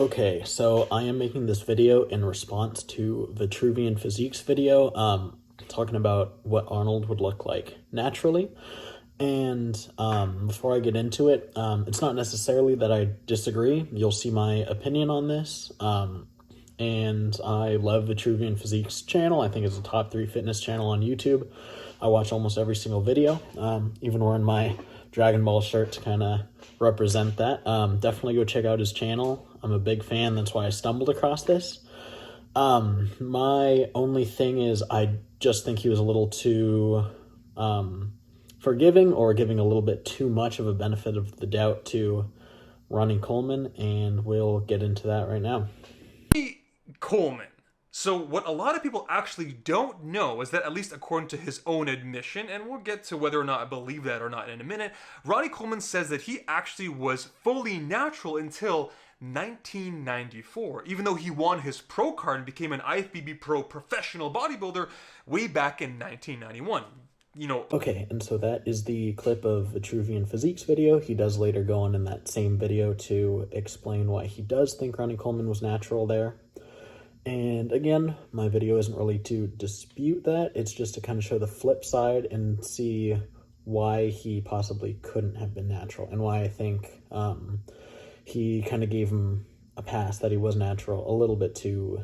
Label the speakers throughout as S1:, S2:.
S1: Okay, so I am making this video in response to Vitruvian Physique's video, talking about what Arnold would look like naturally. And before I get into it, it's not necessarily that I disagree. You'll see my opinion on this. And I love Vitruvian Physique's channel. I think it's a top 3 fitness channel on YouTube. I watch almost every single video, even wearing my Dragon Ball shirt to kind of represent that. Definitely go check out his channel. I'm a big fan. That's why I stumbled across this. My only thing is I just think he was a little too forgiving, or giving a little bit too much of a benefit of the doubt to Ronnie Coleman, and we'll get into that right now.
S2: Coleman. So what a lot of people actually don't know is that, at least according to his own admission, and we'll get to whether or not I believe that or not in a minute, Ronnie Coleman says that he actually was fully natural until 1994, even though he won his pro card and became an IFBB pro professional bodybuilder way back in 1991.
S1: Okay, and so that is the clip of Vitruvian Physique's video. He does later go on in that same video to explain why he does think Ronnie Coleman was natural there. And again, my video isn't really to dispute that. It's just to kind of show the flip side and see why he possibly couldn't have been natural, and why I think he kind of gave him a pass that he was natural a little bit too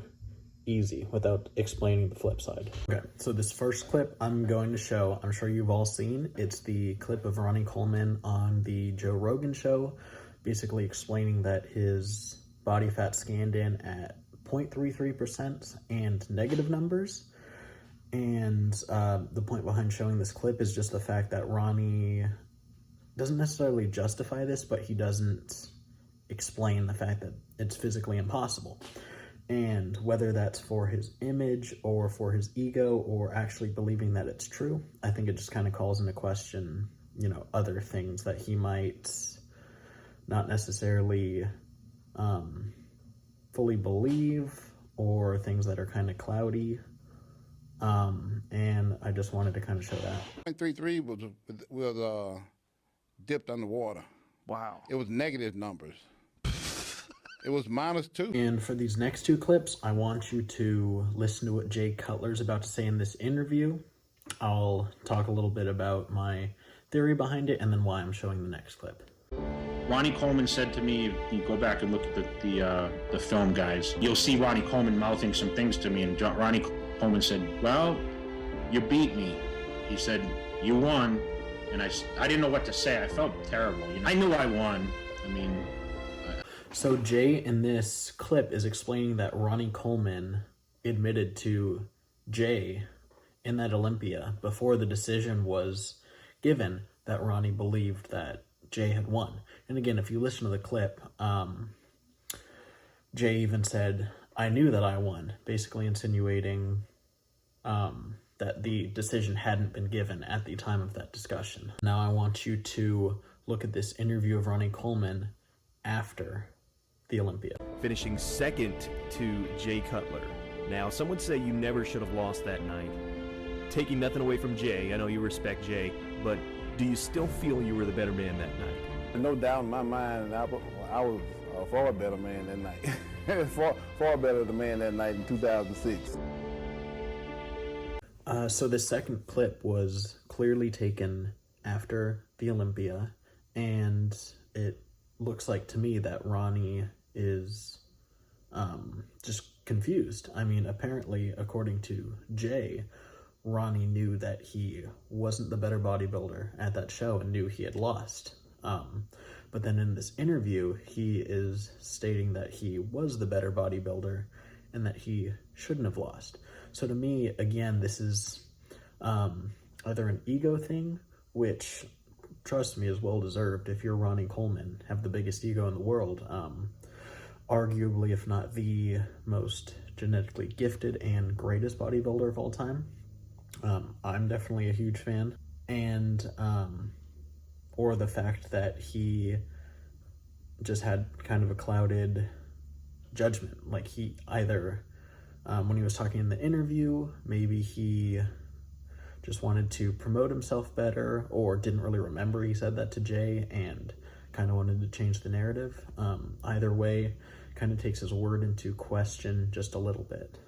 S1: easy without explaining the flip side. Okay, so this first clip I'm going to show, I'm sure you've all seen. It's the clip of Ronnie Coleman on the Joe Rogan show, basically explaining that his body fat scanned in at 0.33% and negative numbers. And the point behind showing this clip is just the fact that Ronnie doesn't necessarily justify this, but he doesn't explain the fact that it's physically impossible. And whether that's for his image or for his ego or actually believing that it's true, I think it just kind of calls into question, other things that he might not necessarily fully believe, or things that are kind of cloudy. And I just wanted to kind of show that.
S3: 0.33 was dipped underwater.
S2: Wow.
S3: It was negative numbers. It was -2.
S1: And for these next 2 clips, I want you to listen to what Jay Cutler's about to say in this interview. I'll talk a little bit about my theory behind it, and then why I'm showing the next clip.
S4: Ronnie Coleman said to me, you go back and look at the film, guys, you'll see Ronnie Coleman mouthing some things to me, and Ronnie Coleman said, well, you beat me. He said, you won. And I didn't know what to say. I felt terrible. I knew I won.
S1: So Jay in this clip is explaining that Ronnie Coleman admitted to Jay in that Olympia, before the decision was given, that Ronnie believed that Jay had won. And again, if you listen to the clip, Jay even said, I knew that I won, basically insinuating that the decision hadn't been given at the time of that discussion. Now I want you to look at this interview of Ronnie Coleman after the Olympia.
S5: Finishing second to Jay Cutler. Now, some would say you never should have lost that night. Taking nothing away from Jay, I know you respect Jay, but do you still feel you were the better man that night?
S3: No doubt in my mind, I was a far better man that night. far better the man that night in 2006.
S1: So this second clip was clearly taken after the Olympia, and it looks like to me that Ronnie is just confused. I mean, apparently, according to Jay, Ronnie knew that he wasn't the better bodybuilder at that show and knew he had lost. But then in this interview, he is stating that he was the better bodybuilder and that he shouldn't have lost. So to me, again, this is either an ego thing, which, trust me, is well-deserved. If you're Ronnie Coleman, have the biggest ego in the world, arguably, if not the most genetically gifted and greatest bodybuilder of all time. I'm definitely a huge fan. And, or the fact that he just had kind of a clouded judgment. Like, he either, when he was talking in the interview, maybe he just wanted to promote himself better, or didn't really remember he said that to Jay and kind of wanted to change the narrative. Either way, kind of takes his word into question just a little bit.